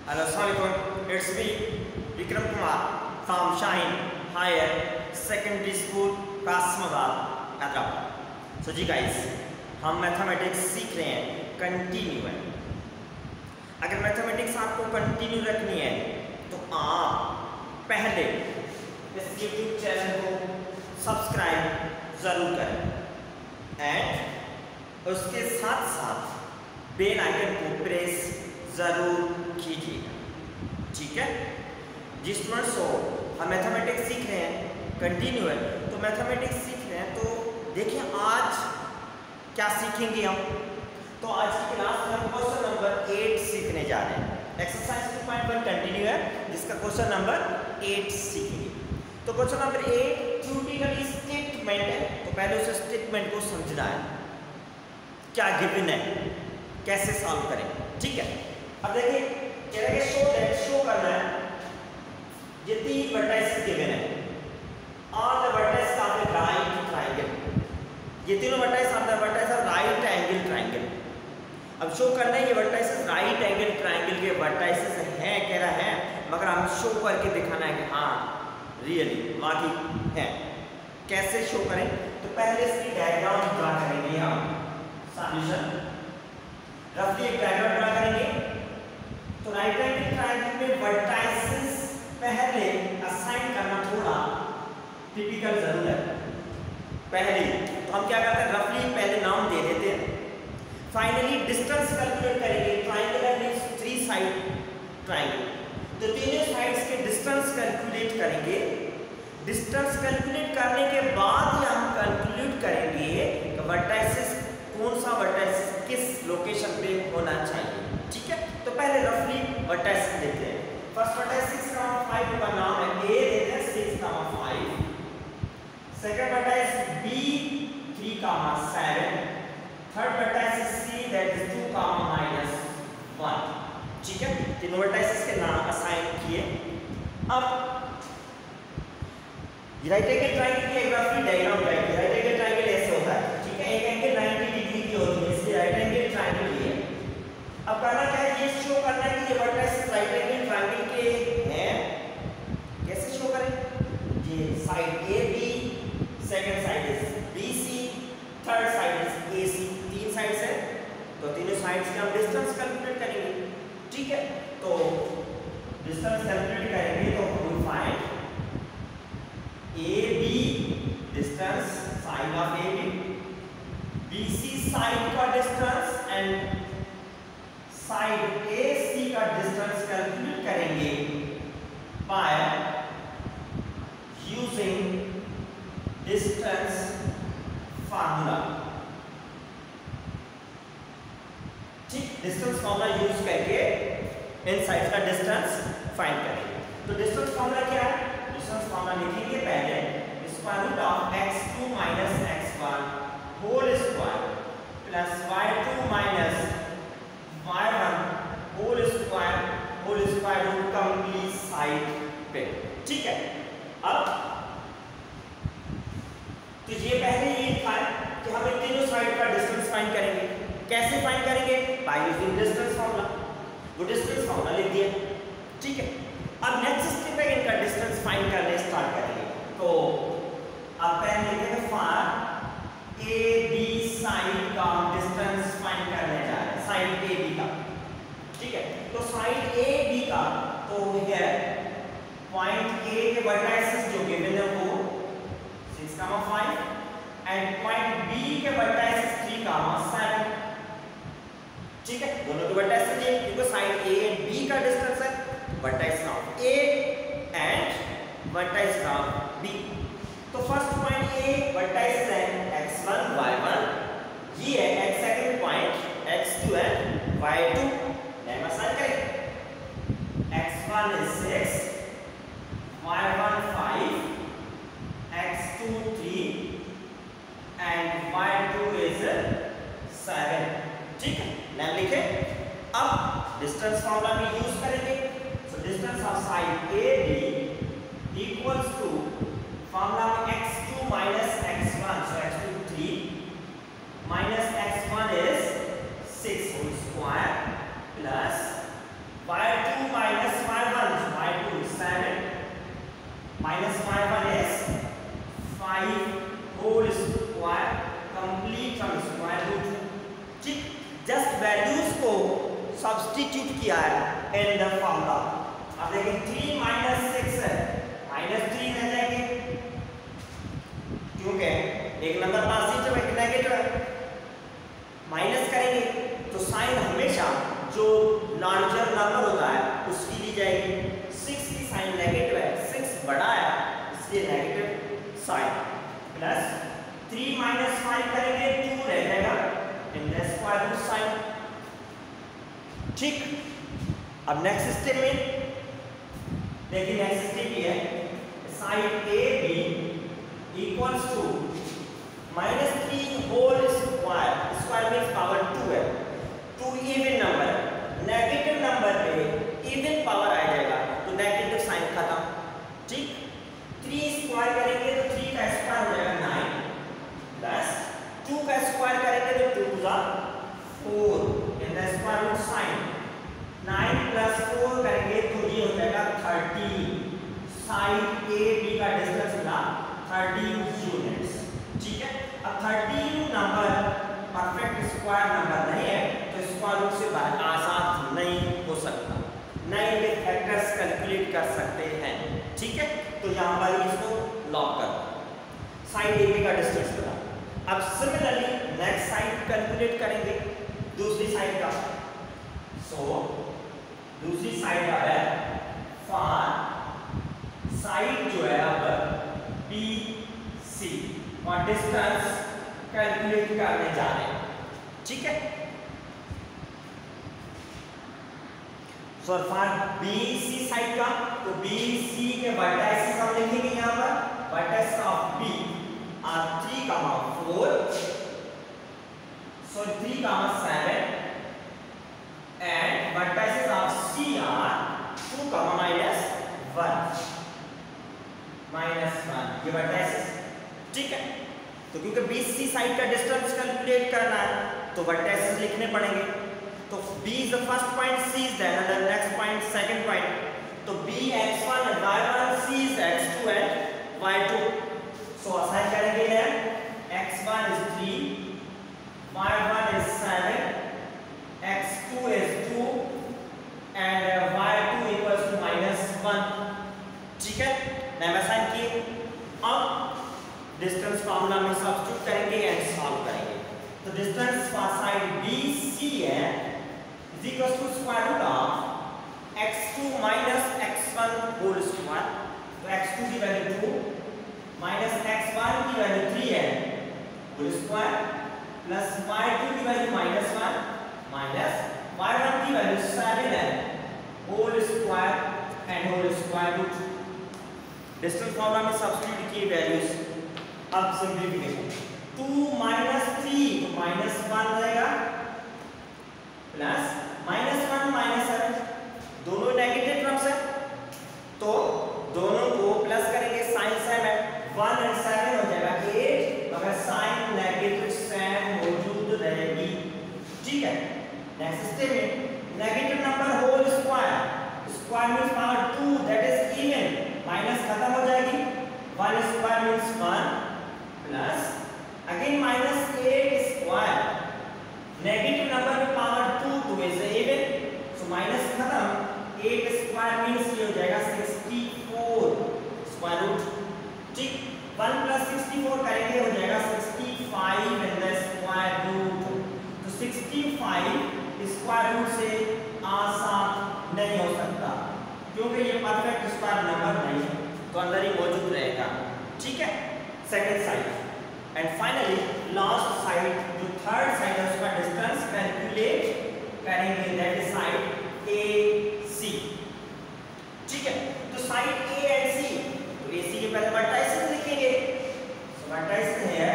Hello, Assalamualaikum. It's me, Vikram Kumar from Shine Higher Secondary School, Kasmabad, Hyderabad. So जी guys, हम mathematics सीख रहे हैं कंटिन्यू है। अगर मैथमेटिक्स आपको कंटिन्यू रखनी है तो आप पहले इस YouTube चैनल को सब्सक्राइब ज़रूर करें एंड उसके साथ साथ बेल आइकन को प्रेस ज़रूर कीजिएगा, ठीक है जी स्टूडेंट्स। हो हम मैथमेटिक्स सीख रहे हैं कंटिन्यू है, तो मैथमेटिक्स सीख रहे हैं तो देखिए आज क्या सीखेंगे हम। तो आज की क्लास में हम क्वेश्चन नंबर 8 सीखने जा रहे हैं। एक्सरसाइज 2.1 कंटिन्यू है जिसका क्वेश्चन नंबर 8 सीखेंगे। तो क्वेश्चन नंबर 8 थ्योरेटिकल स्टेटमेंट है, तो पहले उस स्टेटमेंट को समझना है, क्या गिवन है, कैसे सॉल्व करें, ठीक है। अब देखिए कह रहे हैं शो करना है, ये 3 वर्टाइसेस गिवन है और the vertices of the right triangle, ये तीनों vertices of the vertices of right angle triangle. अब शो करना है ये वर्टाइसेस राइट एंगल ट्रायंगल के वर्टाइसेस हैं, कह रहा है, मगर हम शो करके दिखाना है कि हाँ रियली वाकई है। कैसे शो करें, तो पहले इसकी डायग्राम ड्रा करेंगे हम, सॉल्यूशन रफली एक डायग्राम ड्रा करेंगे। तो राइट एंगल ट्रायंगल में वर्टाइसेस पहले असाइन करना थोड़ा टिपिकल जरूर है। पहले तो हम क्या करते हैं, रफली पहले नाम दे देते हैं, फाइनली डिस्टेंस कैलकुलेट करेंगे। ट्रायंगल मींस 3 साइड ट्रायंगल, तो तीनों साइड्स के डिस्टेंस कैलकुलेट करेंगे। डिस्टेंस कैलकुलेट करने के बाद हम कैलकुलेट करेंगे कि वर्टाइसेस कौन सा वर्टाइसेस किस लोकेशन पे होना चाहिए, ठीक है। तो पहले रफली वर्टाइसेस लेते हैं। फर्स्ट वर्टाइस 6,5 का नाम है ए, देते हैं 6,5। Second vertex B 3,7। Third vertex C that is 2,-1, ठीक है। तीनों वर्टाइसेस के नाम असाइन किए। अब राइट एंगल ट्रायंगल की एक रफली डायग्राम बनाइए। राइट एंगल ट्रायंगल ऐसे होता है, ठीक है, एक एंगल 90 डिग्री की होती है, इसलिए राइट एंगल ट्रायंगल ये है। अब करना क्या है, ये शो करना है कि ये वर्टाइसेस राइट एंगल ट्रायंगल के हैं। कैसे शो करें, ये side A B, second side is B C, third side is A C, 3 sides है, तो तीनों साइड्स का हम डिस्टेंस कैलकुलेट करेंगे, ठीक है। तो डिस्टेंस कैलकुलेट करेंगे तो we find A B distance side of A B, B C side का distance and side A C का डिस्टेंस कैलकुलेट करेंगे बाय यूजिंग डिस्टेंस फार्मूला, ठीक। डिस्टेंस फार्मूला यूज करके इन साइड्स का डिस्टेंस फाइंड करेंगे। तो डिस्टेंस फार्मूला क्या है, डिस्टेंस फार्मूला लिखेंगे पहले square root of x2 minus x1 whole square plus y2 minus y1 whole square root complete side पे, ठीक है। अब तो ये पहले ये था कि हम इन तीनों साइड का डिस्टेंस फाइंड करेंगे। कैसे फाइंड करेंगे, बाय यूजिंग डिस्टेंस फार्मूला। वो डिस्टेंस फार्मूला लिख दिया, ठीक है। अब नेक्स्ट स्टेप है इनका डिस्टेंस फाइंड करने स्टार्ट करेंगे। तो अब पहले लेते हैं फार ए बी साइड का डिस्टेंस फाइंड करने जा रहे हैं, साइड ए बी का, ठीक है। तो साइड ए बी का तो है पॉइंट ए के वर्टाइसेस जो गिवन है वो 6,5 एंड पॉइंट बी के वर्टाइसेस 3,7, ठीक है। दोनों के वर्टाइसेस दिए क्योंकि साइड ए एंड बी का डिस्टेंस है vertex of A and vertex of B. तो फर्स्ट पॉइंट ए वर्टाइस है x1 y1, ये है x second point x2 and y2। Name assign करें, x1 is 6, y1 5, x2 3 and y2 is 7, ठीक है। Name लिखे। अब डिस्टेंस फार्मूला में यूज करेंगे। So distance of side A B equals to formula में x2 minus x1, so x2 3 minus x1 is 6 whole square plus y2 substitute किया है in the formula. अब देखिए 3 माइनस 6 है, -3 रह जाएंगे क्योंकि एक नंबर पॉजिटिव एक नेगेटिव है। माइनस करेंगे तो साइन हमेशा जो लार्जर नंबर होता है उसकी ली जाएगी। 6 की साइन नेगेटिव है, 6 बड़ा है इसलिए नेगेटिव साइन, प्लस 3 माइनस 5 करेंगे 2 रह जाएगा in the square root sign. ठीक, अब नेक्स्ट स्टेप में देखिए, नेक्स्ट स्टेप ये है side A B equals to -3 whole square, square means power 2 है, 2 इवन नंबर है, नेगेटिव नंबर पे इवन पावर आ जाएगा तो नेगेटिव साइन खत्म। ठीक, 3 स्क्वायर करेंगे तो 3 का स्क्वायर हो जाएगा 9, प्लस 2 का स्क्वायर करेंगे तो 2 to the 4 in the square root sign. 9 plus 4 करेंगे तो ये हो जाएगा 30। साइड ए बी का डिस्टेंस मिला 30 यूनिट्स। ठीक है, अब 30 नंबर परफेक्ट स्क्वायर नंबर नहीं है तो स्क्वायर रूट से बाहर आसान नहीं हो सकता, नहीं ये फैक्टर्स कैलकुलेट कर सकते हैं। ठीक है, तो यहाँ पर इसको लॉक कर साइड ए बी का डिस्टेंस मिला। अब सिमिलरली नेक्स्ट साइड कैलकुलेट करेंगे दूसरी साइड का। दूसरी साइड का है फार साइड जो है अब बी सी और डिस्टेंस कैलकुलेट करने जा रहे हैं। ठीक है, सो फार बी सी साइड का तो बी सी के वर्टेक्स हम लिखेंगे यहाँ पर vertex of B are 3,4 so 3,7 and vertices of C are 2, -1 ये vertices। ठीक है, तो क्योंकि BC साइड का डिस्टेंस कैलकुलेट करना है तो vertices लिखने पड़ेंगे। तो B is the first point, C is the next point, second point। तो B x1 and y1, C is x2 and y2। so assign करेंगे है x1 is 3, y1 is 7, x2 is 2 and y2 equals to -1। ठीक है, मैंने assign किए। अब distance formula में substitute करेंगे एंड सॉल्व करेंगे। तो डिस्टेंस फॉर साइड BC है is equal to square root of x2 minus x1 whole square. तो x2 की वैल्यू 2 माइनस x1 की वैल्यू 3 है होल स्क्वायर, प्लस y2 की वैल्यू -1 माइनस y1 की वैल्यू 7 है whole square and whole square root. Distance formula में substitute किए values. अब सिंपलीफिकेशन 2 माइनस 3 तो -1 रहेगा, प्लस -1 -7 दोनों नेगेटिव टर्म्स है तो दोनों को प्लस करेंगे, साइन 7 1 और 7 हो जाएगा 8, मगर साइन नेगेटिव साइन मौजूद रहेगी। ठीक है, नेक्स्ट स्टेप में negative number whole square, square means power 2 that is even, minus खत्म हो जाएगी, 1 square means 1 plus again -8 square, negative number में power 2 is even, so minus खत्म, 8 स्क्वायर मींस ये हो जाएगा 64 स्क्वायर रूट। ठीक, 1 प्लस 64 करेंगे हो जाएगा 65 इन द स्क्वायर रूट। तो 65 स्क्वायर रूट से आसान नहीं हो सकता क्योंकि ये परफेक्ट स्क्वायर नंबर नहीं है तो अंदर ही मौजूद रहेगा। ठीक है, second side and finally last side जो थर्ड साइड है उसका डिस्टेंस कैलकुलेट करेंगे, दैट इज साइड AC। ठीक है, तो साइड A एंड C, तो AC के पहले वर्टाइसेस लिखेंगे। सो वर्टाइसेस है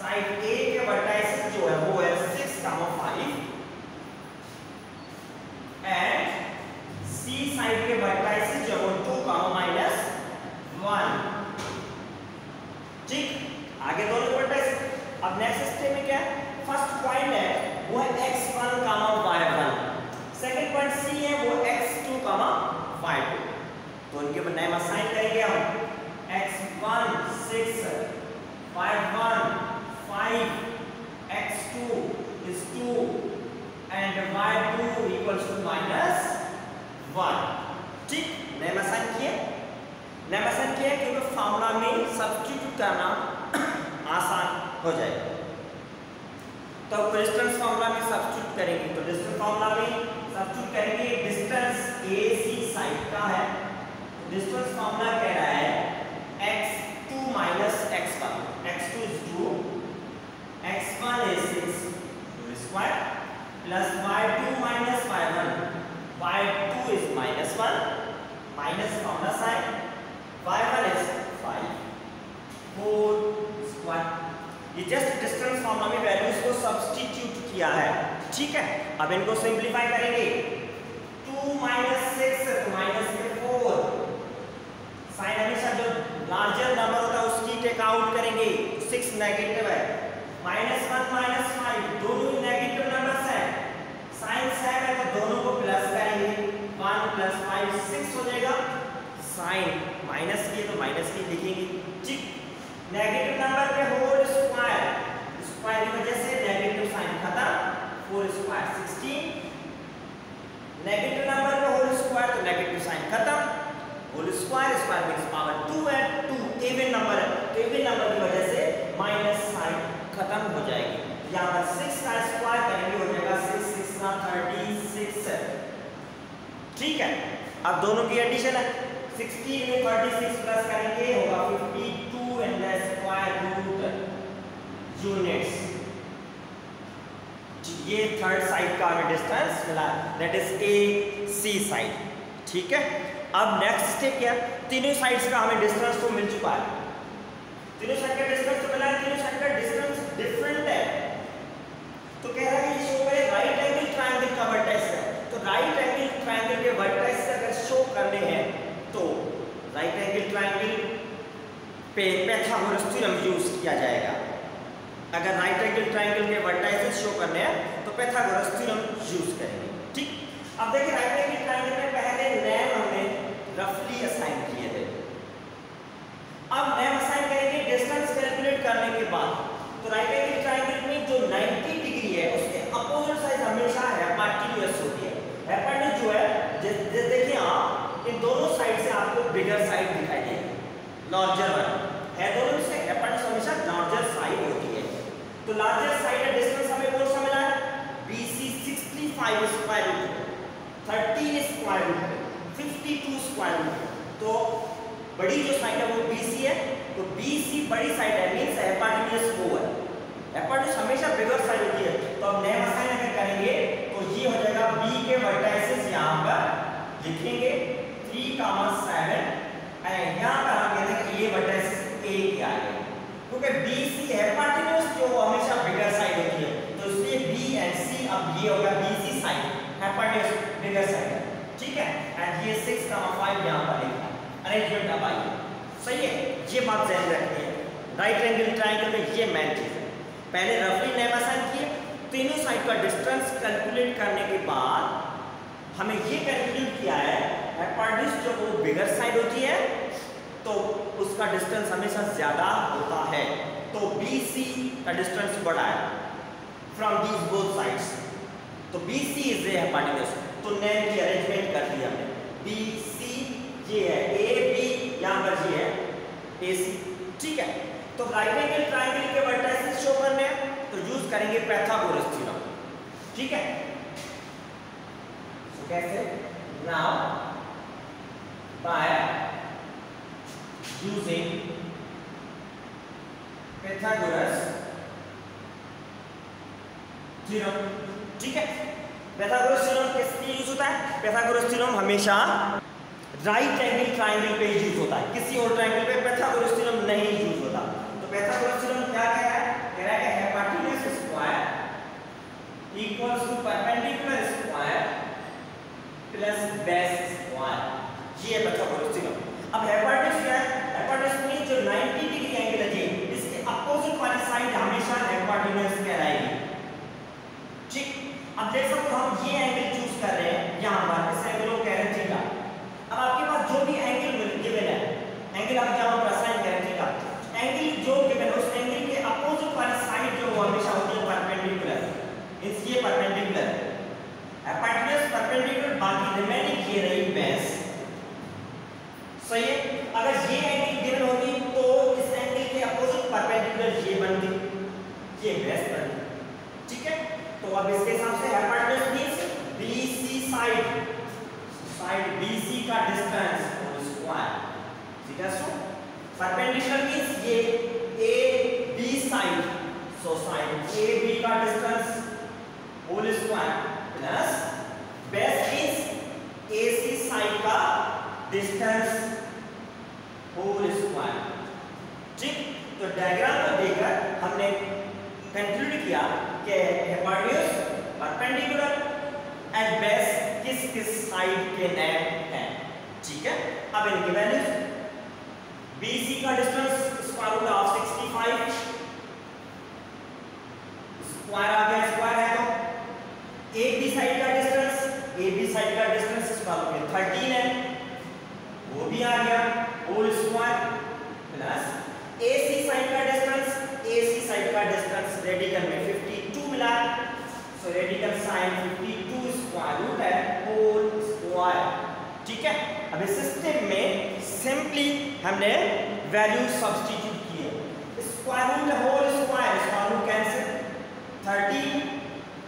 साइड A के वर्टाइसेस जो है वो है 6, 5 एंड C साइड के वर्टाइसेस जो है वो 2, -1। ठीक, आगे दोनों वर्टाइसेस। अब नेक्स्ट स्टेप में क्या है, फर्स्ट पॉइंट है वो है x1, y1, second point C है वो x2, y2। तो इनके ऊपर नेम असाइन करेंगे हम, x1 6, y1 5, x2 is 2 and y2 equals to -1। ठीक, नेम असाइन किए, नेम असाइन किया क्योंकि फॉर्मूला में सब्स्टिट्यूट करना आसान हो जाएगा। तो डिस्टेंस फॉर्मूला में सब्स्टिट्यूट करेंगे, तो डिस्टेंस फॉर्मूला में सब्स्टिट्यूट करेंगे, डिस्टेंस AC साइड का है, तो डिस्टेंस फॉर्मूला कह रहा है x2 - x1, x2 is 2, x1 is 6 square plus y2 - y1, y2 is -1 minus formula sine, y1 is 5 4 square। ये जस्ट डिस्टेंस फॉर्मूला में वैल्यूज को सब्स्टिट्यूट किया है। ठीक है, अब इनको सिंपलीफाई करेंगे, 2 - 6 -4, साइन हमेशा जो लार्जर नंबर होता है उसकी टेक आउट करेंगे, 6 नेगेटिव है, -1 -5 दोनों नेगेटिव नंबर्स हैं, साइन 7 है तो दोनों को प्लस करेंगे, 1 + 5 6 हो जाएगा, साइन माइनस किए तो माइनस की लिखेंगे। ठीक, नेगेटिव नंबर पे होल स्क्वायर, स्क्वायर की वजह से नेगेटिव साइन खत्म, 4 स्क्वायर 16, नेगेटिव नंबर पे होल स्क्वायर तो नेगेटिव साइन खत्म, whole square square means power 2 है, 2 इवन नंबर है, तो इवन नंबर की वजह से माइनस साइन खत्म हो जाएगी। यहाँ पर 6 का स्क्वायर करेंगे, हो जाएगा 6 6 का 36। ठीक है, अब दोनों की एडिशन है, 16 में 36 प्लस करेंगे होगा 52 and the square root units. ये थर्ड साइड का हमें डिस्टेंस मिला, दैट इज AC साइड। ठीक है, अब नेक्स्ट स्टेप क्या, तीनों साइड्स का हमें डिस्टेंस तो मिल चुका है, तीनों साइड का डिस्टेंस तो मिला है, तीनों साइड का डिस्टेंस डिफरेंट है, तो कह रहा है कि शो करे राइट एंगल ट्रायंगल का वर्टेक्स है, तो राइट एंगल ट्रायंगल के वर्टेक्स अगर शो करने हैं तो राइट एंगल ट्रायंगल पे पाइथागोरस थ्योरम यूज किया जाएगा। अगर राइट एंगल ट्रायंगल के वर्टाइसेस शो करने हैं तो पाइथागोरस थ्योरम यूज करेंगे। ठीक, अब देखिए राइट एंगल ट्रायंगल में पहले नेम हमने रफली असाइन किए थे, अब नेम असाइन करेंगे डिस्टेंस कैलकुलेट करने के बाद, तो राइट एंगल ट्रायंगल में जो 90 डिग्री है उसके अपोजिट साइड हमेशा हाइपोटेन्यूज होती है। हाइपोटेन्यूज जो है देखिए आप इन दोनों साइड से आपको बिगर साइड दिखाई देगी, लार्जर वन है, दोनों से हाइपोटेन्यूज हमेशा लार्जर साइड होती है, तो लार्जर साइड का डिस्टेंस हमें कौन सा मिला है, BC 65 square root, 13 square root, 52 square root, तो बड़ी जो साइड है वो BC है, तो BC बड़ी साइड है मींस हाइपोटेन्यूज 4, हाइपोटेन्यूज हमेशा बिगर साइड होती है, तो अब नेम असाइन अगर करेंगे तो ये हो जाएगा B के वर्टाइसेस यहां पर लिखेंगे 3,7 एंड यहां पर हम कहते हैं कि ये वर्टाइसेस A के आ गए, क्योंकि BC हाइपोटेन्यूज जो हमेशा बिगर साइड होती है, तो इसलिए B एंड C, अब ये होगा BC side, hypotenuse bigger side है। ठीक है, एंड ये 6,5 यहां पर लिखा है, अरेंजमेंट अब आई सही है, ये बात ध्यान रखनी है, राइट एंगल ट्रायंगल में ये मेन चीज है। पहले रफली नेम असाइन किए, तीनों साइड का डिस्टेंस कैलकुलेट करने के बाद हमें ये कैलकुलेट किया है हाइपोटेन्यूज जो वो बिगर साइड होती है तो उसका डिस्टेंस हमेशा ज्यादा होता है, तो BC का डिस्टेंस बड़ा है फ्रॉम दीज बोथ साइड्स, तो BC इज ए हाइपोटेन्यूज, तो नेम की अरेंजमेंट कर दी हमने, BC ये है AB, यहां पर ये है AC। ठीक है, तो राइट एंगल ट्रायंगल के वर्टाइसेस शो करने हैं तो यूज करेंगे पाइथागोरस थ्योरम। ठीक है, तो कैसे, now by using Pythagoras theorem. ठीक है, पाइथागोरस थ्योरम किस लिए यूज होता है, पाइथागोरस थ्योरम हमेशा राइट एंगल ट्रायंगल पे यूज होता है, किसी और ट्रायंगल पे पाइथागोरस थ्योरम नहीं यूज होता। तो पाइथागोरस थ्योरम क्या कह रहा है, कह रहा है कि hypotenuse square equals to perpendicular square plus base square, ये है पाइथागोरस थ्योरम। अब हाइपोटेन्यूज क्या है, हाइपोटेन्यूज में जो 90 डिग्री एंगल है इसके अपोजिट वाली साइड हमेशा हाइपोटेन्यूज कहलाएगी। ठीक, अब देख सकते हो हम ये एंगल चूज कर रहे हैं, यहां पर इस एंगल को कह रहे हैं थीटा। अब आपके पास जो भी एंगल गिवन है, एंगल आप जहां पर असाइन करें थीटा, एंगल जो गिवन है उस एंगल के अपोजिट वाली साइड जो हमेशा होती है परपेंडिकुलर, इसलिए परपेंडिकुलर हाइपोटेन्यूज ये बेस पर, ठीक है। तो अब इसके हिसाब से hypotenuse means BC side BC का डिस्टेंस होल स्क्वायर, ठीक है। सो परपेंडिकुलर मींस ये AB side, so side AB का distance whole square plus base means AC side का डिस्टेंस होल स्क्वायर, ठीक। तो डायग्राम को देखकर हमने कंक्लूड किया कि हाइपोटेन्यूज परपेंडिकुलर एंड बेस किस किस साइड के नेट है, ठीक है। अब इनकी वैल्यूज BC का distance square root of 65 square आ गया, स्क्वायर है तो AB साइड का डिस्टेंस स्क्वायर रूट 13 है, वो भी आ गया whole square plus AC side का डिस्टेंस रेडिकल में 52 मिला, so radical sign 52 square root है होल स्क्वायर, ठीक है। अब इस सिस्टम में सिंपली हमने वैल्यू सब्स्टिट्यूट किए, square root whole square root cancel, 13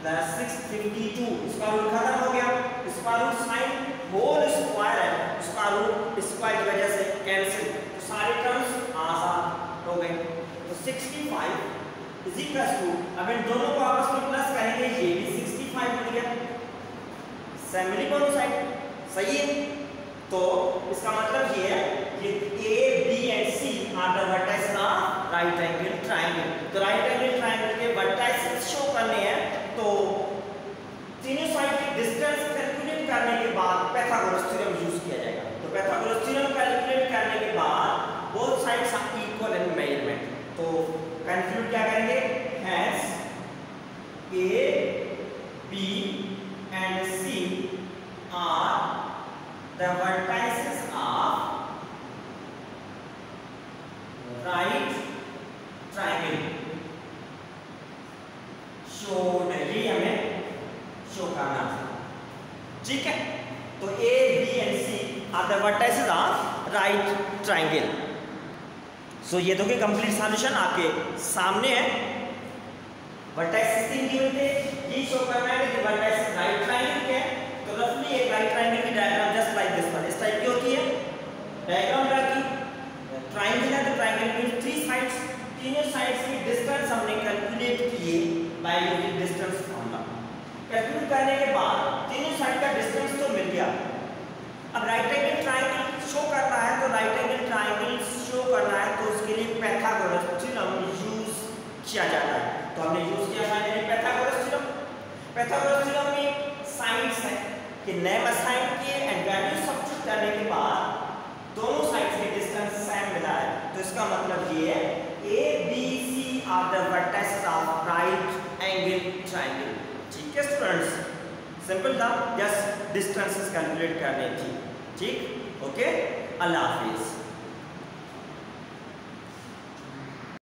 plus 6 52 square root खत्म हो गया, square root sign whole square है, स्क्वायर रूट स्क्वायर की वजह से कैंसिल, तो सारे टर्म्स आसान हो गए। तो 65 इज इक्वल टू, अब इन दोनों को आपस में प्लस करेंगे, ये भी 65 मिल गया, सेम मिली दोनों साइड, सही है। तो इसका मतलब ये है कि A, B and C are the vertex of right angle triangle. तो राइट एंगल ट्रायंगल के वर्टेक्स शो करने हैं, तो तीनों साइड की डिस्टेंस कैलकुलेट करने के बाद पाइथागोरस थ्योरम यूज किया जाएगा। तो पाइथागोरस थ्योरम कैलकुलेट करने के बाद both sides are equal in measurement, तो कंक्लूड क्या करेंगे, hence A, B and C are the vertices of right triangle showed, ये हमें शो करना था, ठीक है। तो A, B and C are the vertices of right triangle। सो ये देखिए कंप्लीट सॉल्यूशन आपके सामने है, वर्टेक्स 3 गिवन थे, ये शो करना है कि वर्टेक्स राइट ट्रायंगल के हैं। तो रफली एक राइट ट्रायंगल की diagram just like this one, इस टाइप की होती है डायग्राम ड्रा की, ट्रायंगल है तो ट्रायंगल में 3 साइड्स, तीनों साइड्स की डिस्टेंस हमने कैलकुलेट किए bye using distance formula. Calculate करने के बाद तीनों साइड का डिस्टेंस तो मिल गया। अब राइट एंगल ट्रायंगल शो करना है, तो राइट एंगल ट्रायंगल शो करना है तो उसके लिए पाइथागोरस थ्योरम यूज किया जाता है। तो हमने यूज किया finally Pythagoras theorem. Pythagoras theorem में साइड्स है कि नेम असाइन किए एंड वैल्यू सब्स्टिट्यूट करने के बाद दोनों साइड्स के डिस्टेंस सेम मिला है, तो इसका मतलब ये है A, B, C are the vertex of right angle triangle, ठीक है स्टूडेंट्स। सिंपल था, जस्ट डिस्टेंसेस कैलकुलेट करनी थी, ठीक, ओके। अल्लाह हाफिज़।